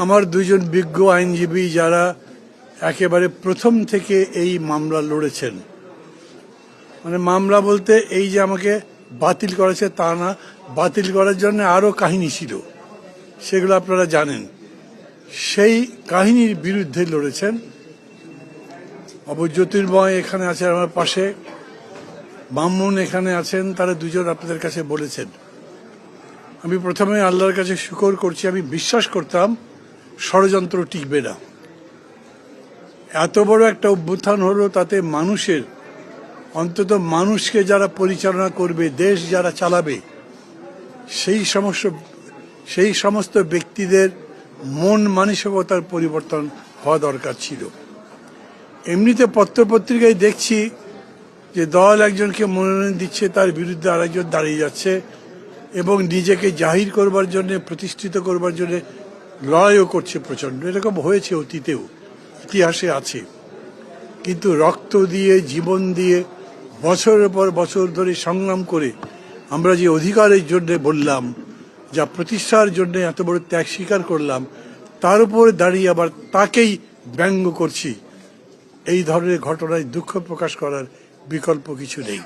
আমার দুজন বিজ্ঞ আইনজীবী যারা একেবারে প্রথম থেকে এই মামলা লড়েছেন, মানে মামলা বলতে এই যে আমাকে বাতিল করেছে তা না, বাতিল করার জন্য আরো কাহিনী ছিল, সেগুলো আপনারা জানেন। সেই কাহিনীর বিরুদ্ধে লড়েছেন। জ্যোতির্ময় এখানে আছে আমার পাশে, মামুন এখানে আছেন, তারা দুজন আপনাদের কাছে বলেছেন। আমি প্রথমে আল্লাহর কাছে শুকর করছি, আমি বিশ্বাস করতাম ষড়যন্ত্র টিকবে না। এত বড় একটা অভ্যুত্থান হলো, তাতে মানুষের, অন্তত মানুষকে যারা পরিচালনা করবে, দেশ যারা চালাবে, সেই সমস্ত ব্যক্তিদের মন মানসিকতার পরিবর্তন হওয়া দরকার ছিল। এমনিতে পত্রপত্রিকায় দেখছি যে দল একজনকে মনোনয়ন দিচ্ছে, তার বিরুদ্ধে আরেকজন দাঁড়িয়ে যাচ্ছে এবং নিজেকে জাহির করবার জন্য, প্রতিষ্ঠিত করবার জন্য লড়াইও করছে প্রচন্ড। এরকম হয়েছে অতীতেও, ইতিহাসে আছে। কিন্তু রক্ত দিয়ে, জীবন দিয়ে, বছরের পর বছর ধরে সংগ্রাম করে আমরা যে অধিকারের জন্য বললাম, যা প্রতিষ্ঠার জন্য এত বড় ত্যাগ স্বীকার করলাম, তার উপরে দাঁড়িয়ে আবার তাকেই ব্যঙ্গ করছি, এই ধরনের ঘটনায় দুঃখ প্রকাশ করার বিকল্প কিছু নেই।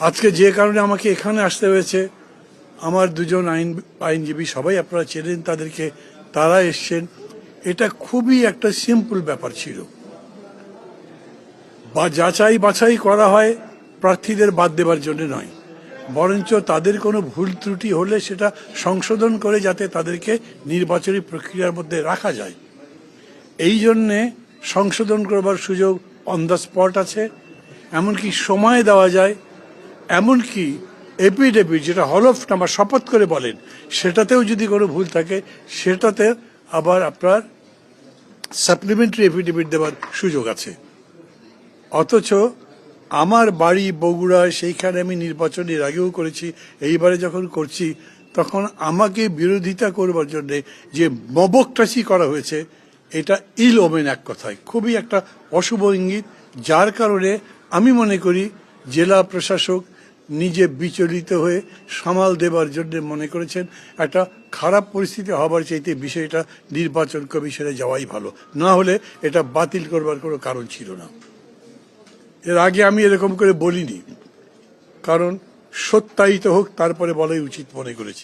আজকে যে কারণে আমাকে এখানে আসতে হয়েছে, আমার দুজন আইনজীবী, সবাই আপনারা চেনেন তাদেরকে, তারা এসছেন। এটা খুবই একটা সিম্পল ব্যাপার ছিল। বা যাচাই বাছাই করা হয় প্রার্থীদের বাদ দেবার জন্য নয়, বরঞ্চ তাদের কোনো ভুল ত্রুটি হলে সেটা সংশোধন করে যাতে তাদেরকে নির্বাচনী প্রক্রিয়ার মধ্যে রাখা যায়, এই জন্যে সংশোধন করবার সুযোগ অন দ্য স্পট আছে। এমনকি সময় দেওয়া যায়, এমনকি এপিডেভিট, যেটা হলফনামা শপথ করে বলেন, সেটাতেও যদি কোনো ভুল থাকে সেটাতে আবার আপনার সাপ্লিমেন্টারি এফিডেভিট দেওয়ার সুযোগ আছে। অথচ আমার বাড়ি বগুড়া, সেইখানে আমি নির্বাচন এর আগেও করেছি, এইবারে যখন করছি তখন আমাকে বিরোধিতা করবার জন্য যে মবক্রাসি করা হয়েছে, এটা ইল ওমেন, এক কথায় খুবই একটা অশুভ ইঙ্গিত। যার কারণে আমি মনে করি জেলা প্রশাসক নিজে বিচলিত হয়ে সামাল দেবার জন্য মনে করেছেন একটা খারাপ পরিস্থিতি হবার চাইতে বিষয়টা নির্বাচন কমিশনে যাওয়াই ভালো, না হলে এটা বাতিল করবার কোনো কারণ ছিল না। এর আগে আমি এরকম করে বলিনি, কারণ সত্যায়িত হোক তারপরে বলাই উচিত মনে করেছি।